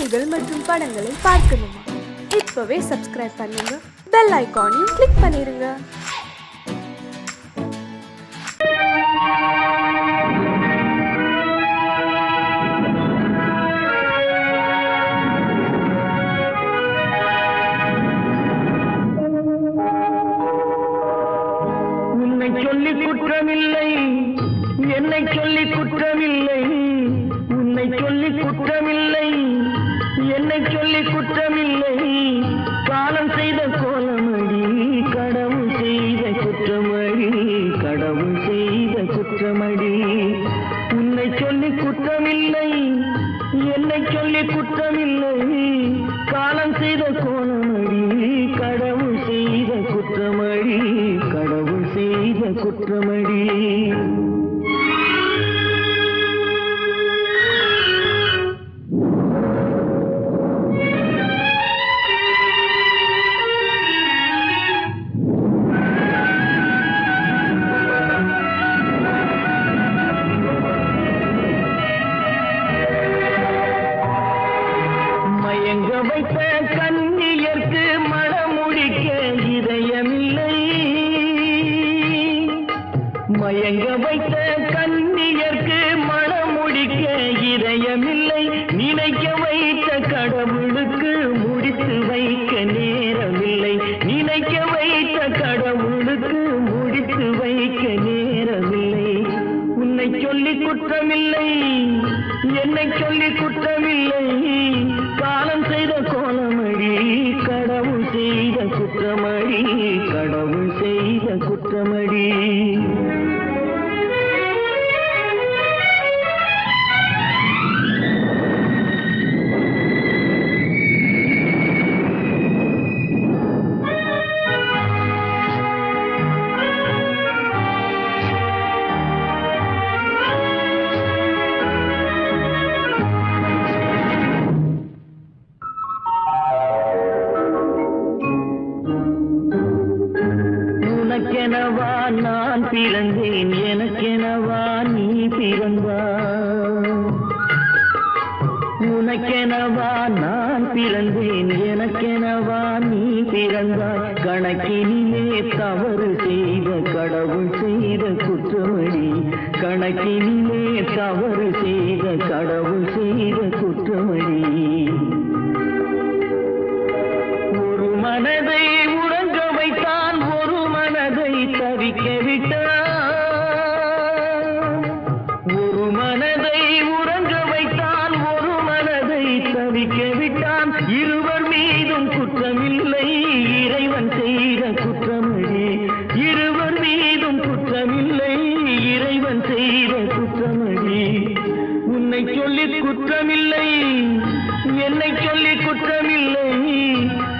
செய்திகள் மற்றும் படங்களை பார்க்கணுமா? இப்பவே சப்ஸ்கிரைப் பண்ணுங்க, பெல் ஐகானையும் கிளிக் பண்ணிருங்க. சொல்லி குற்றமில்லை, என்னை சொல்லி குற்றமில்லை, உன்னை சொல்லி குற்றமில்லை, என்னை சொல்லி குற்றமில்லை. காலம் செய்த கோலமடி, கடவுள் செய்த குற்றமடி, கடவுள் செய்த குற்றமடி. உன்னை சொல்லி குற்றமில்லை, என்னை சொல்லி குற்றமில்லை. காலம் செய்த கோலமடி, கடவுள் செய்த குற்றமடி, கடவுள் செய்த குற்றமடி. மயங்க வைத்த கண்ணியர்க்கு மனமுடிக்க இதயமில்லை, மயங்க வைத்த கண்ணியர்க்கு மனமுடிக்க இதயமில்லை. நினைக்க வைத்த கடவுளுக்கு முடித்து வைக்க நேரமில்லை, நினைக்க வைத்த கடவுளுக்கு முடித்து வைக்க நேரமில்லை. உன்னை சொல்லி குற்றமில்லை, என்னை சொல்லி குற்றமில்லை. காலம் செய்த கோலமடி, கடவுள் செய்த குற்றமடி, கடவுள் செய்த குற்றமடி. உனக்கெனவா நான் பிறந்தேன், எனக்கெனவா நீ பிறந்தாய். உனக்கெனவா நான் பிறந்தேன், எனக்கெனவா நீ பிறந்தாய். கணக்கினிலே தவறு செய்த கடவுள் செய்த குற்றமடி, கணக்கினிலே தவறு செய்த கடவுள் செய்த குற்றமடி. ஒரு மனதை உறங்க வைத்தான், ஒரு மனதை தவிக்க விட்டான். ஒரு மனதை உறங்க வைத்தான், ஒரு மனதை தவிக்க விட்டான். இருவர் மீதும் குற்றமில்லை, இறைவன் செய்த குற்றமடி. இருவர் மீதும் குற்றமில்லை, இறைவன் செய்த குற்றமடி. உன்னை சொல்லி குற்றமில்லை, என்னை சொல்லி குற்றமில்லை.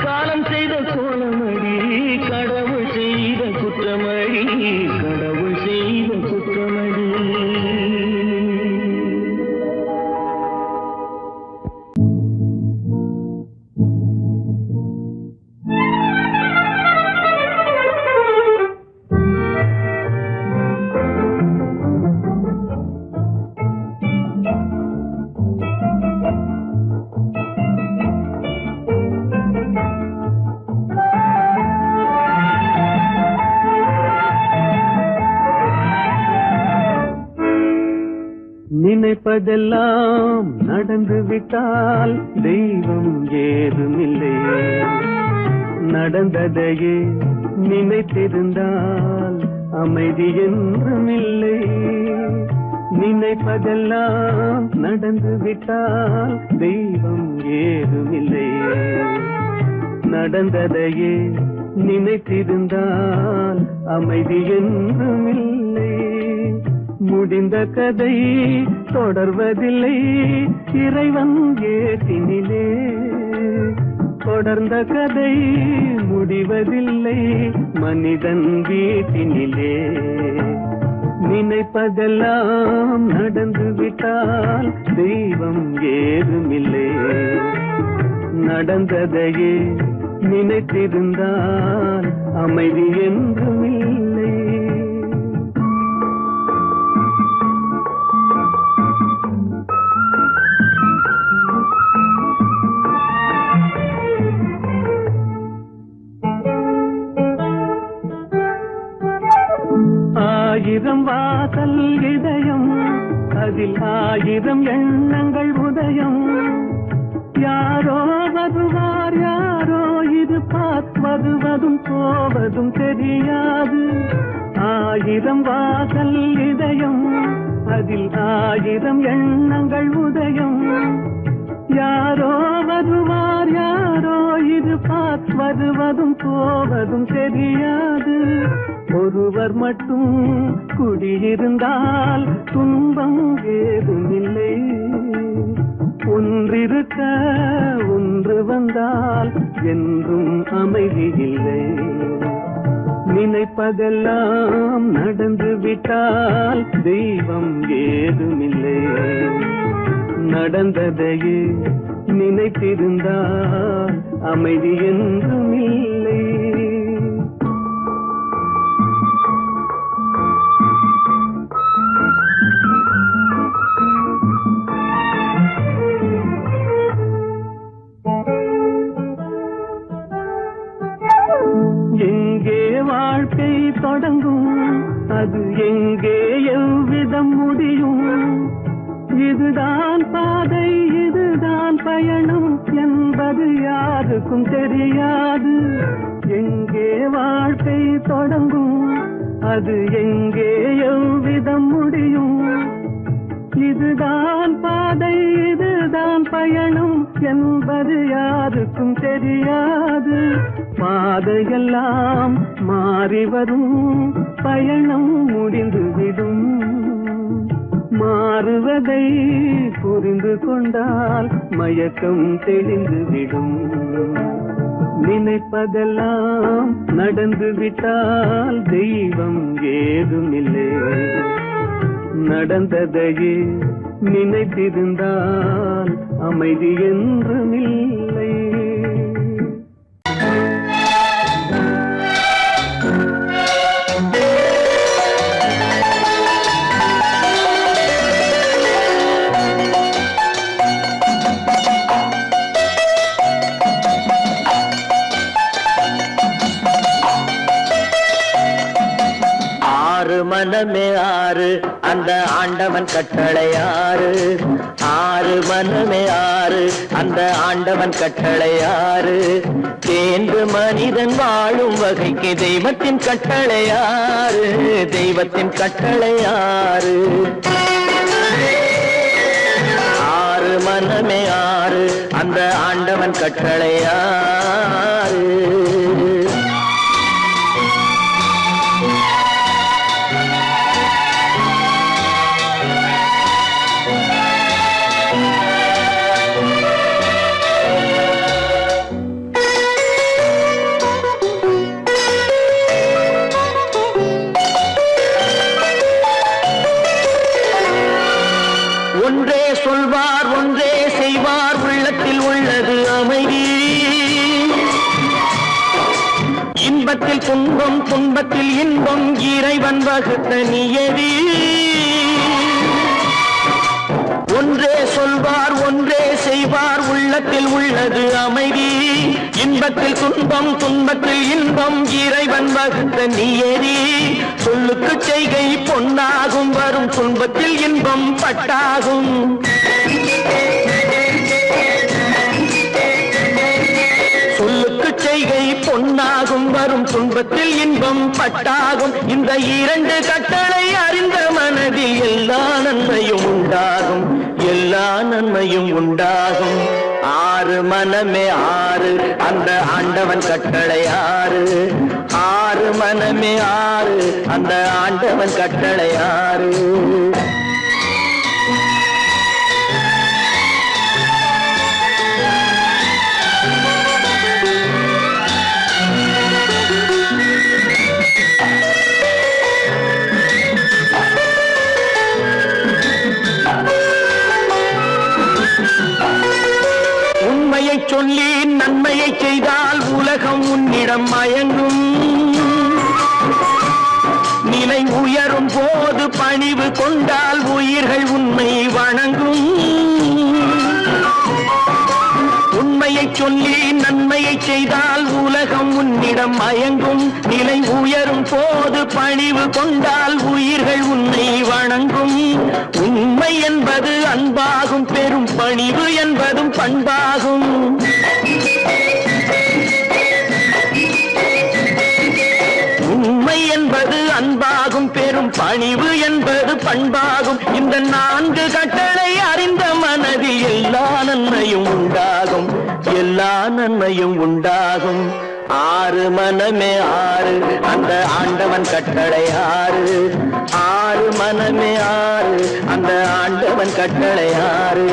காலம் செய்த கோலமடி, கடவுள் செய்த குற்றமடி, கடவுள் செய்த குற்றமடி. நினைப்பதெல்லாம் நடந்து விட்டால் தெய்வம் ஏதுமில்லை, நடந்ததையே நினைத்திருந்தால் அமைதி என்றுமில்லை. நினைப்பதெல்லாம் நடந்து விட்டால் தெய்வம் ஏதுமில்லை, நடந்ததையே நினைத்திருந்தால் அமைதி என்றுமில்லை. முடிந்த கதை தொடர்வதில்லை, இறைவன் ஏட்டினிலே. தொடர்ந்த கதை முடிவதில்லை, மனிதன் வீட்டினிலே. நினைப்பதெல்லாம் நடந்து விட்டால் தெய்வம் ஏதுமில்லை, நடந்ததையே நினைத்திருந்தால் அமைதி என்றுமில்லை. 1000 வாசல் இதயம், அதில் 1000 எண்ணங்கள் உதயம். யாரோ வருவார் யாரோ இது வருவதும் போவதும் தெரியாது. 1000 வாசல் இதயம், அதில் 1000 எண்ணங்கள் உதயம். யாரோ வருவார் யாரோ இது வருவதும் போவதும் தெரியாது. ஒருவர் மட்டும் குடியிருந்தால் துன்பம் ஏதுமில்லை. ஒன்றிருக்க ஒன்று வந்தால் என்றும் அமைதி இல்லை. நினைப்பதெல்லாம் நடந்து விட்டால் தெய்வம் ஏதுமில்லை. நடந்ததையே நினைத்திருந்தால் அமைதி என்றும் இல்லை. எங்கே வாழ்க்கை தொடங்கும், அது எங்கே எவ்விதம் முடியும்? இதுதான் பாதை இதுதான் பயணம் என்பது யாருக்கும் தெரியாது. எங்கே வாழ்க்கை தொடங்கும், அது எங்கே எவ்விதம் முடியும்? இதுதான் பாதை இதுதான் பயணம் என்பது யாருக்கும் தெரியாது. பாதையெல்லாம் மாறி வரும், பயணம் முடிந்துவிடும். மாறுவதை புரிந்து கொண்டால் மயக்கம் தெளிந்துவிடும். நினைப்பதெல்லாம் நடந்து விட்டால் தெய்வம் ஏதுமில்லை. நடந்ததையே நினைத்திருந்தால் அமைதி என்றுமில்லை. மனமே ஆறு அந்த ஆண்டவன் கட்டளை ஆறு. 6 மனமே ஆறு அந்த ஆண்டவன் கட்டளை ஆறு. தேர்ந்து மனிதன் வாழும் வகைக்கு தெய்வத்தின் கட்டளை ஆறு. தெய்வத்தின் கட்டளை ஆறு. 6 மனமே ஆறு அந்த ஆண்டவன் கட்டளை ஆறு. ஒன்றே சொல்வார் ஒன்றே செய்வார், உள்ளத்தில் உள்ளது அமைதி. இன்பத்தில் துன்பம் துன்பத்தில் இன்பம், இறைவன் வகுத்த நியதி. ஒன்றே சொல்வார் ஒன்றே செய்வார், உள்ளத்தில் உள்ளது அமைதி. இன்பத்தில் துன்பம் துன்பத்தில் இன்பம், இறைவன் வகுத்த நியதி. சொல்லுக்கு செய்கை பொன்னாகும், வரும் துன்பத்தில் இன்பம் பட்டாகும். சொல்லுக்கு செய்கை பொன்னாகும், வரும் துன்பத்தில் இன்பம் பட்டாகும். இந்த 2 கட்டளை அறிந்த மனதில் எல்லா நன்மையும் உண்டாகும். எல்லா நன்மையும் உண்டாகும். 6 மனமே ஆறு அந்த ஆண்டவன் கட்டளை ஆறு. 6 மனமே ஆறு அந்த ஆண்டவன் கட்டளை ஆறு. உண்மையை சொல்லி நன்மையை செய்தால் உலகம் உன்னிடம் மயங்கும். நிலை உயரும் போது பணிவு கொண்டால் உயிர்கள் உண்மை வணங்கும். உண்மையை சொல்லி நன்மையை செய்தால் உலகம் உன்னிடம் மயங்கும். நிலை உயரும் போது பணிவு கொண்டால் உயிர்கள் உன்னை வணங்கும். உண்மை என்பது அன்பாகும், பெரும் பணிவு என்பதும் பண்பாகும். உண்மை என்பது அன்பாகும், பெரும் பணிவு என்பது பண்பாகும். இந்த 4 கட்டளை அறிந்த மனதில் எல்லா நன்மையும் உண்டாகும், எல்லா நன்மையும் உண்டாகும். 6 மனமே 6, அந்த ஆண்டவன் கட்டளை 6. 6 மனமே 6, அந்த ஆண்டவன் கட்டளை 6.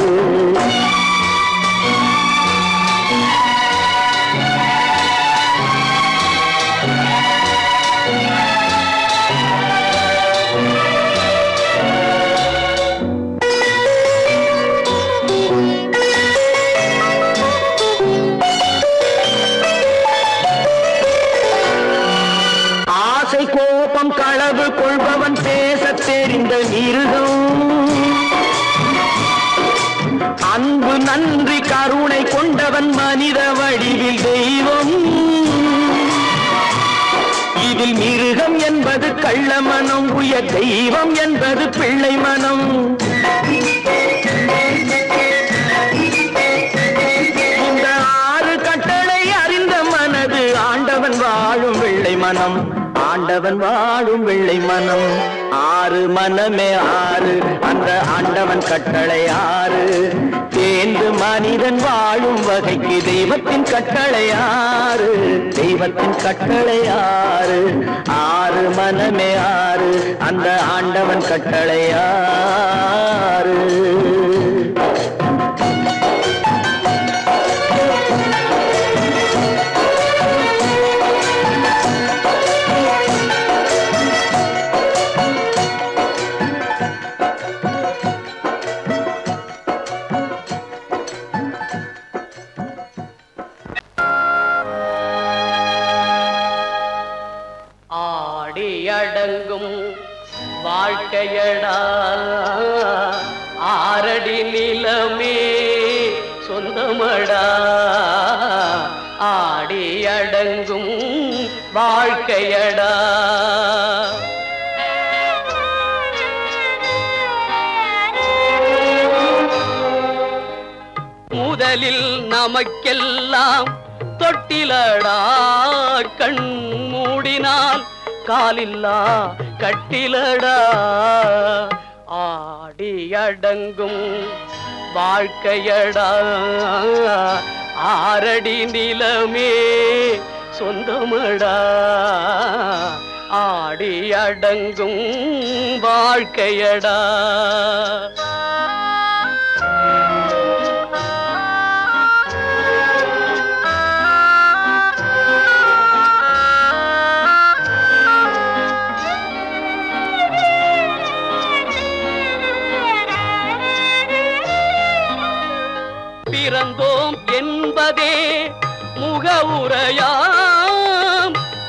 கோபம் களவு கொள்பவன் பேசத் தெரிந்த மிருகம். அன்பு நன்றி கருணை கொண்டவன் மனித வடிவில் தெய்வம். இதில் மிருகம் என்பது கள்ள மனம், உயர் தெய்வம் என்பது பிள்ளை மனம். இந்த 6 கட்டளை அறிந்த மனது ஆண்டவன் வாழும் வெள்ளை மனம், ஆண்டவன் வாழும் வெள்ளை மனம். 6 மனமே 6, அந்த ஆண்டவன் கட்டளை 6. தேர்ந்து மனிதன் வாழும் வகைக்கு தெய்வத்தின் கட்டளை 6, தெய்வத்தின் கட்டளை 6. 6 மனமே 6, அந்த ஆண்டவன் கட்டளை 6. அடங்கும் வாழ்க்கையடா 6 அடி நிலமே சொந்தமடா. ஆடி அடங்கும் வாழ்க்கையடா. முதலில் நமக்கெல்லாம் தொட்டிலடா, கண் மூடினால் காலில்லா கட்டிலடா. ஆடி அடங்கும் வாழ்க்கையடா. 6 அடி நிலமே சொந்தமடா. ஆடி அடங்கும் வாழ்க்கையடா. பிறந்தோம் என்பதே முகவுரையாம்,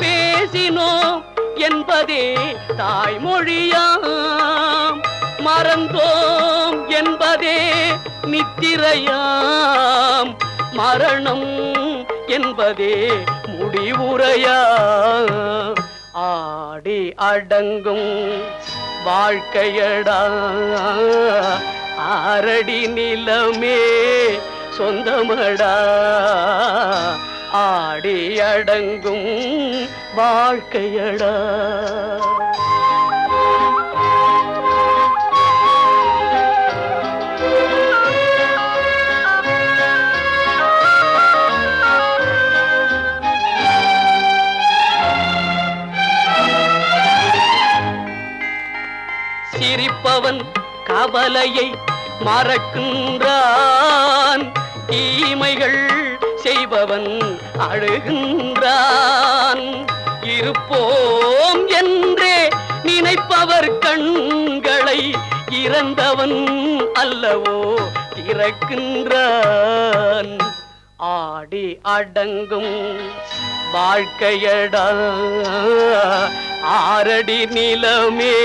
பேசினோம் என்பதே தாய்மொழியாம், மறந்தோம் என்பதே நித்திரையாம், மரணம் என்பதே முடிவுரையாம். ஆடி அடங்கும் வாழ்க்கையடா. 6 அடி நிலமே சொந்தமடா. ஆடி அடங்கும் வாழ்க்கையடா. சிரிப்பவன் கவலையை மறக்கின்றான், தீமைகள் செய்பவன் அழுகின்றான். இருப்போம் என்றே நினைப்பவர் கண்களை இறந்தவன் அல்லவோ திறக்கின்றான். ஆடி அடங்கும் வாழ்க்கையடா. 6 அடி நிலமே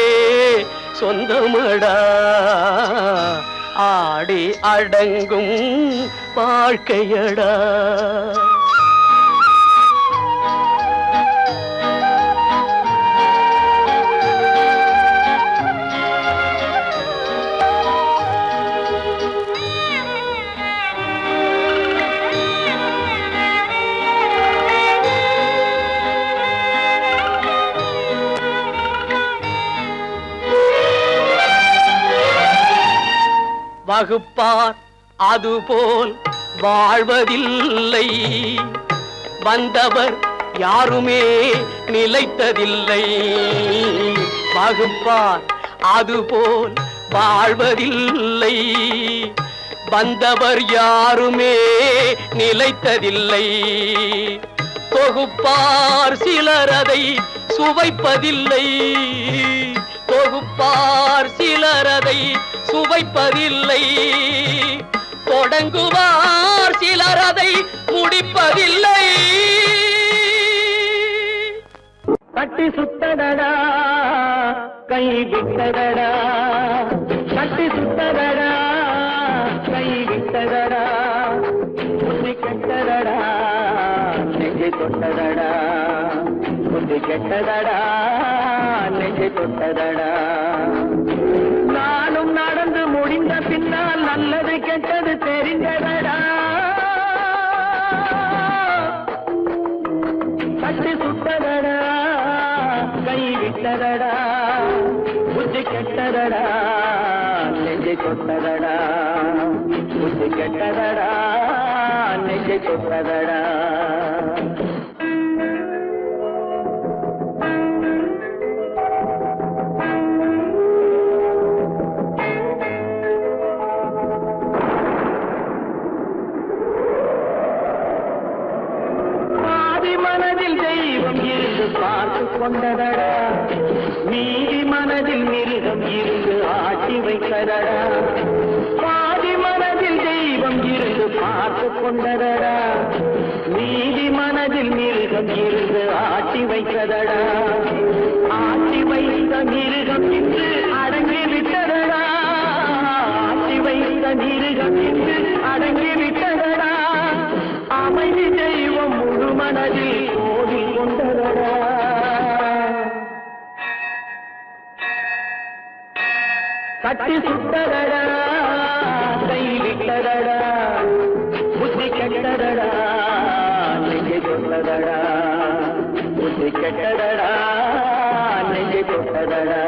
சொந்தமடா. ஆடி அடங்கும் வாழ்க்கையடா. வகுப்பார் அதுபோல் வாழ்வதில்லை, வந்தவர் யாருமே நிலைத்ததில்லை. வகுப்பார் அதுபோல் வாழ்வதில்லை, வந்தவர் யாருமே நிலைத்ததில்லை. தொகுப்பார் சிலர் அதை சுவைப்பதில்லை, தொகுப்பார் சிலர் அதை சுவைப்பதில்லை. தொடங்குவார் சிலர் அதை முடிப்பதில்லை. கட்டி சுத்தடடா கை விட்டதடா, கட்டி சுத்தடடா கை விட்டதடா, புத்தி கெட்டதடா நெஞ்சை தொட்டதடா, புத்தி கெட்டதடா நெஞ்சை தொட்டதடா. நானும் நடந்து முடிந்த பின்னால் நல்லது கெட்டது தெரிந்ததடா. கட்டி சுட்டதடா கை விட்டதடா, புத்தி கெட்டதடா நெஞ்சை தொட்டதடா, புத்தி கெட்டதடா நெஞ்சை தொட்டதடா. பார்த்து கொண்டதடா, மீதி மனதில் மிருகம் இருந்து ஆட்டி வைத்ததடா. பாதி மனதில் தெய்வம் இருந்து பார்த்து கொண்டதடா, மீதி மனதில் மிருகம் இருந்து ஆட்டி வைத்ததடா. ஆட்டி வைத்த மிருகம் இன்று அடங்கி விட்டதடா, ஆட்டி வைத்த மிருகம் இன்று அடங்கி விட்டதடா. அமைதி தெய்வம் முழு மனதில் கோடி கொண்டதடா. கட்டி சுட்டதடா கை விட்டதடா, புத்தி கெட்டதடா நெஞ்சை தொட்டதடா, புத்தி கெட்டதடா நெஞ்சை தொட்டதடா.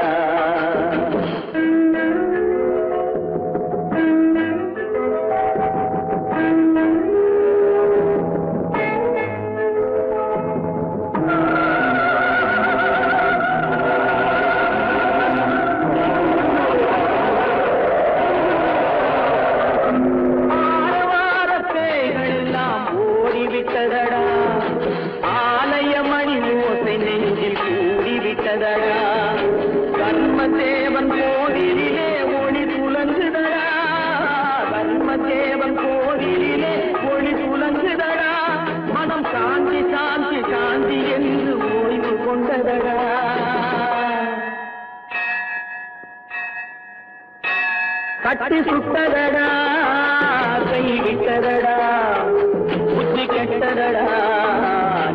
ஆலயமணி ஓசை நெஞ்சில் கூடிவிட்டதடா, கர்மதேவன் கோவிலிலே ஒளி புலங்குதடா, கர்மதேவன் கோவிலிலே ஒளி புலங்குதடா. மனம் சாந்தி சாந்தி சாந்தி என்று ஓய்வு கொண்டதடா. கட்டி சுட்டதடா கை விட்டதடா, புத்தி கெட்டதடா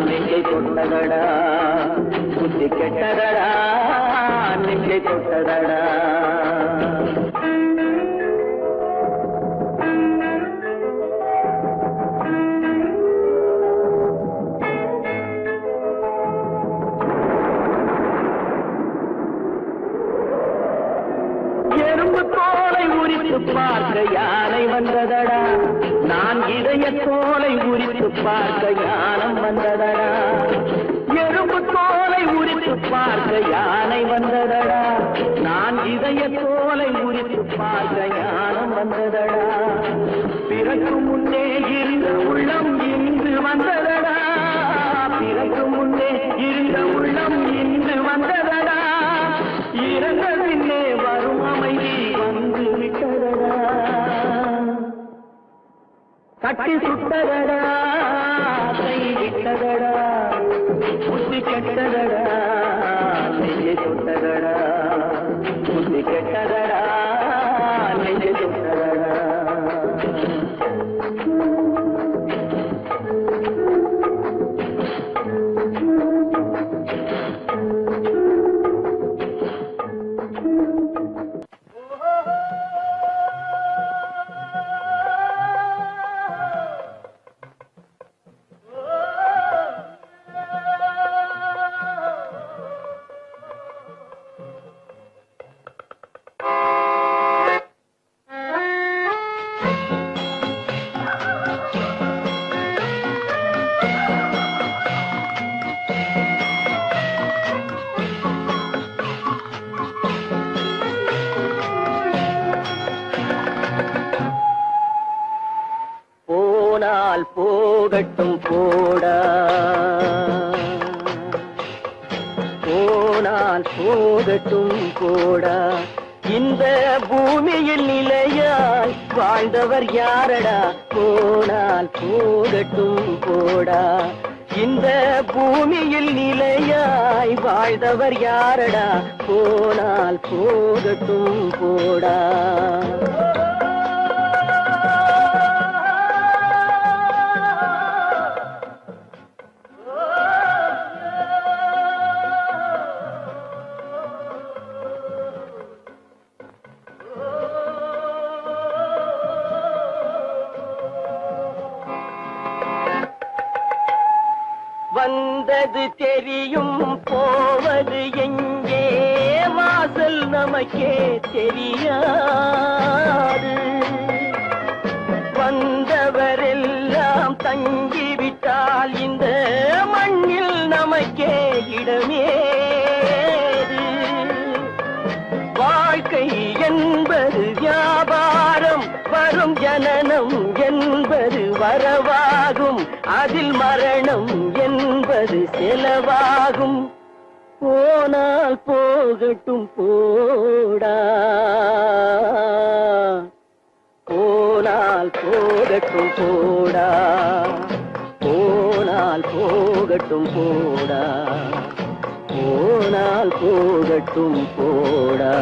நெஞ்சை தொட்டதடா, புத்தி கெட்டதடா நெஞ்சை தொட்டதடா. எறும்பு தோலை உரித்து பார்க்க யானை வந்ததடா, நான் இதய தோலை உரித்து பார்க்க ஞானம் வந்ததடா. எறும்பு தோலை உரித்து பார்க்க யானை வந்ததடா, நான் இதய தோலை உரித்து பார்க்க ஞானம் வந்ததடா. பிறகு முன்னே இருந்த உள்ளம் இன்று வந்ததடா, பிறகு முன்னே இருந்த உள்ளம் இன்று வந்ததடா. இறந்த பின்னே வரும் அமைதி வந்து விட்டதடா. கட்டி சுட்டதடா கை விட்டதடா, புத்தி கெட்டதடா நெஞ்சை தொட்டதடா, புத்தி கெட்டதடா நெஞ்சை தொட்டதடா. போனால் போகட்டும் போடா, போனால் போகட்டும் போடா. இந்த பூமியில் நிலையாய் வாழ்ந்தவர் யாரடா, போனால் போகட்டும் போடா. இந்த பூமியில் நிலையாய் வாழ்ந்தவர் யாரடா, போனால் போகட்டும் போடா. வந்தது தெரியும் போவது எங்கே, வாசல் நமக்கே தெரியாது. வந்தவரெல்லாம் தங்கிவிட்டால் இந்த மண்ணில் நமக்கே இடமேது. வாழ்க்கை என்பது வியாபாரம், வரும் ஜனனம் என்பது வரவாகும், அதில் மரணம் என்பது செலவாகும். போனால் போகட்டும் போடா, போனால் போகட்டும் போடா, போனால் போகட்டும் போடா, போனால் போகட்டும் போடா.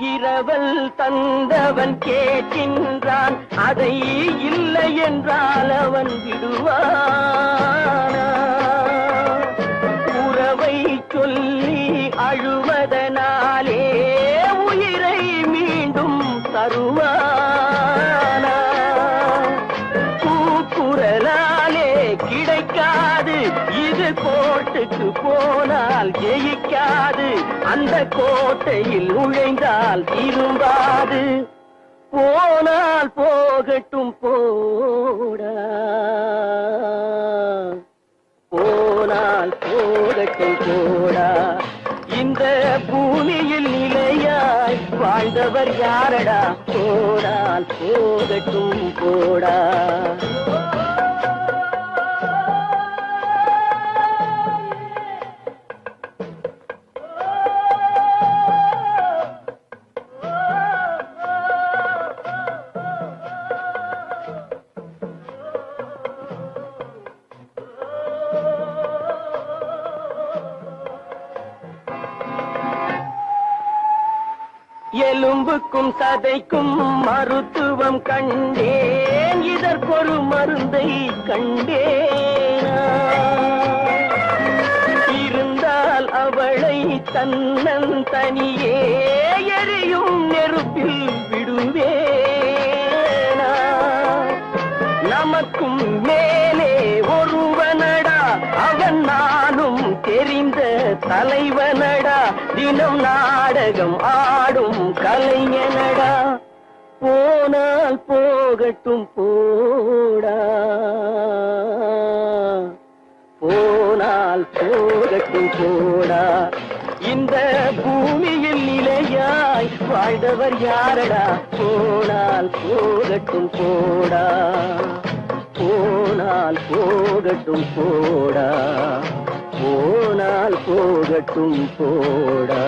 இரவல் தந்தவன் கேட்கின்றான், அதை இல்லை என்றால் அவன் விடுவானா? உறவை சொல்லி அழுவதனாலே உயிரை மீண்டும் தருவானா? கூக்குரலாலே கிடைக்காது, இது கோர்ட்டுக்கு போனால் ஜெயிக்காது, அந்த கோட்டையில் நுழைந்தால் திரும்பாது. போனால் போகட்டும் போடா, போனால் போகட்டும் போடா. இந்த பூமியில் நிலையாய் வாழ்ந்தவர் யாரடா, போனால் போகட்டும் போடா. எலும்புக்கும் சதைக்கும் மருத்துவம் கண்டேன், இதற்கொரு மருந்தை கண்டேனா? இருந்தால் அவளை தன்னன் தனியே எரியும் நெருப்பில் விடுவேனா? நமக்கும் மேலே ஒருவனடா, அவன் நானும் தெரிந்த தலைவனடா, தினம் நாடகம் ஆடும் கலைஞனடா. போனால் போகட்டும் போடா, போனால் போகட்டும் போடா. இந்த பூமியில் நிலையாய் வாழ்ந்தவர் யாரடா, போனால் போகட்டும் போடா, போனால் போகட்டும் போடா, போனால் போகட்டும் போடா.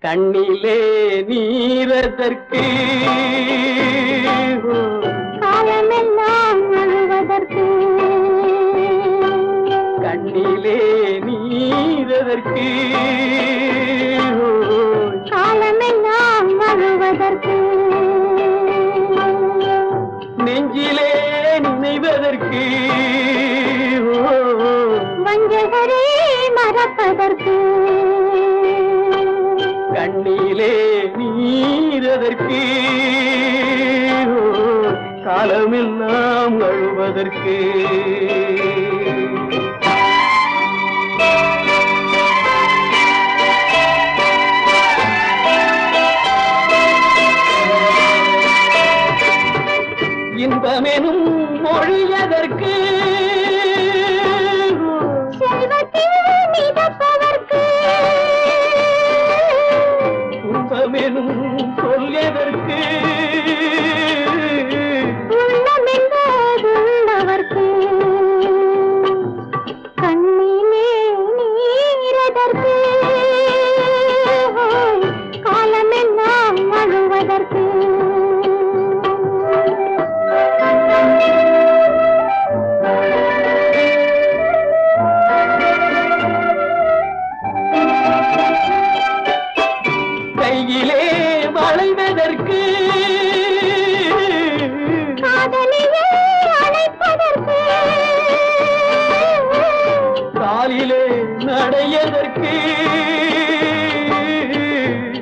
கண்ணிலே நீரதற்கு காலமெல்லாம் அழுவதற்கு, கண்ணிலே கண்ணிலே நீரதற்கு காலமெல்லாம் அழுவதற்கு நெஞ்சிலே நினைவதற்கு வஞ்சகரே மறப்பதற்கு கண்ணிலே நீரதற்கு காலமெல்லாம் அழுவதற்கு இன்பமெனும் மொழியதற்கு செல்வத்தில் மிதப்பதற்கு துன்பமெனும் சொல்லியதற்கு உள்ளமென்பதுள்ளவர்க்கு கண்ணிலே நீரதற்கு காலமெல்லாம் அழுவதற்கு கையிலே வளைவதற்கு காதலியே அழைப்பதற்கு காலிலே நடையதற்கு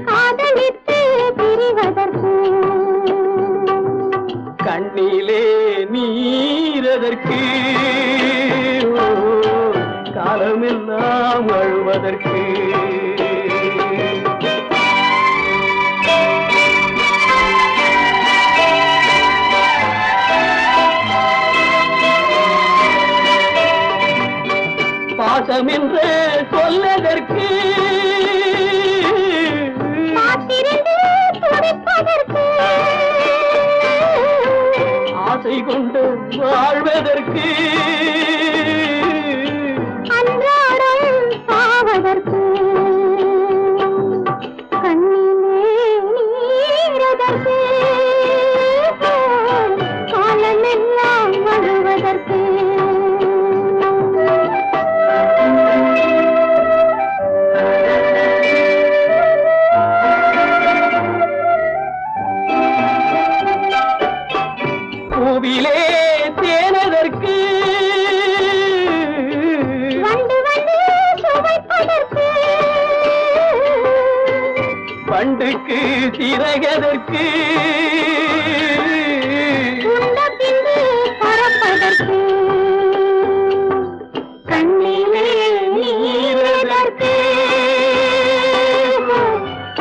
காதலித்து பிரிவதற்கு கண்ணிலே நீரதற்கு காலமெல்லாம் அழுவதற்கு பாசம் என்று சொல்லதற்கு காத்திருந்து துடிப்பதற்கு ஆசை கொண்டு வாழ்வதற்கு அன்றாடம் சாவதற்கு கண்ணிலே நீரதற்கு காலமெல்லாம் அழுவதற்கு பூவிலே தேனதற்கு வந்து வந்து சுவைப்பதற்கு பண்டுக்கு சிறகதற்கு உண்ட பின்பு பறப்பதற்கு கண்ணிலே நீரதற்கு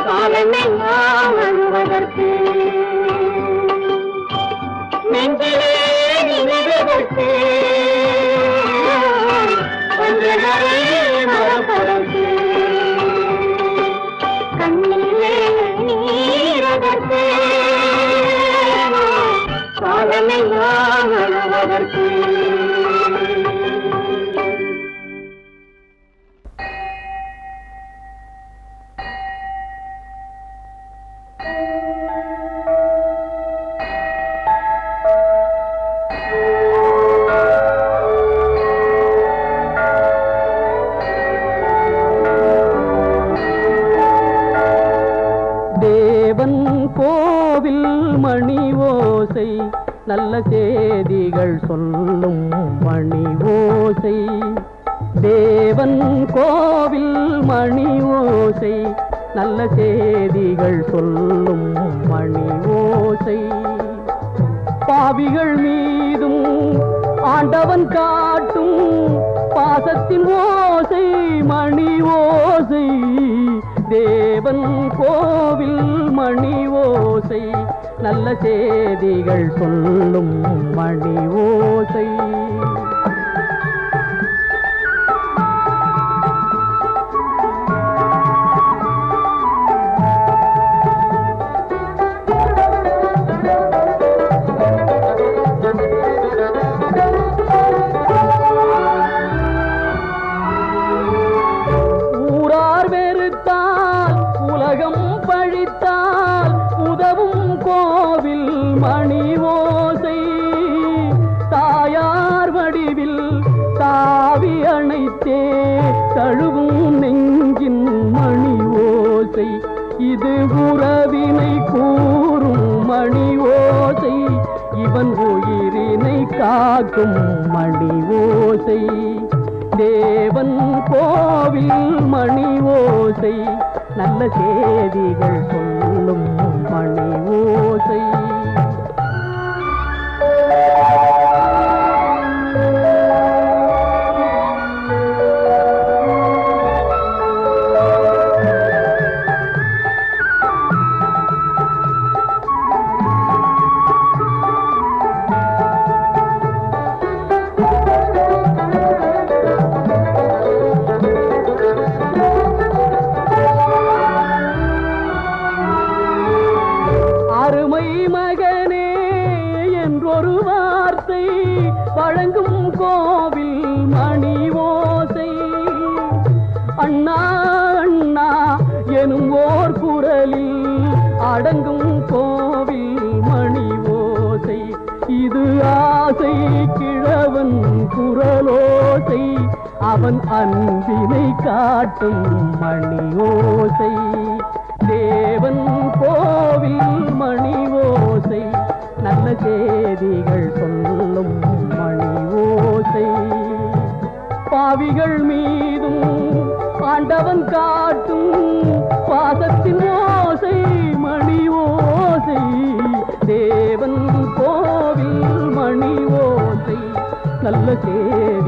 காலமெல்லாம் அழுவதற்கு நெஞ்சிலே நினைவதற்கு வஞ்சகரை மறப்பதற்கு கண்ணிலே நீரதற்கு காலமெல்லாம் அழுவதற்கு தேவன் கோவில் மணி ஓசை நல்ல செய்திகள் சொல்லும் மணி ஓசை தேவன் கோவில் மணி ஓசை நல்ல செய்திகள் சொல்லும் மணி ஓசை பாவிகள் மீதும் ஆண்டவன் காட்டும் பாசத்தின் ஓசை மணி ஓசை தேவன் கோவில் மணி ஓசை நல்ல செய்திகள் சொல்லும் மணி ஓசை ஊரார் வெறுத்தால் உலகம் பழித்தால் உதவும் கோவில் மணி ஓசை தாயார் கேட்கும் மணி ஓசை, தேவன் கோவில் மணி ஓசை, நல்ல செய்திகள் சொல்லும் மணி ஓசை. வழங்கும் கோவில் மணி ஓசை, அண்ணா அண்ணா எனும் ஓர் குரலில் அடங்கும் கோவில் மணி ஓசை. இது ஆசை கிழவன் குரலோசை, அவன் அன்பினை காட்டும் மணி ஓசை. தேவன் கோவில் மணி ஓசை, நல்ல செய்திகள் சொல்லும் மணி ஓசை. பாவிகள் மீதும் ஆண்டவன் காட்டும் பாசத்தின் ஓசை மணி ஓசை. தேவன் கோவில் மணி ஓசை, நல்ல செய்தி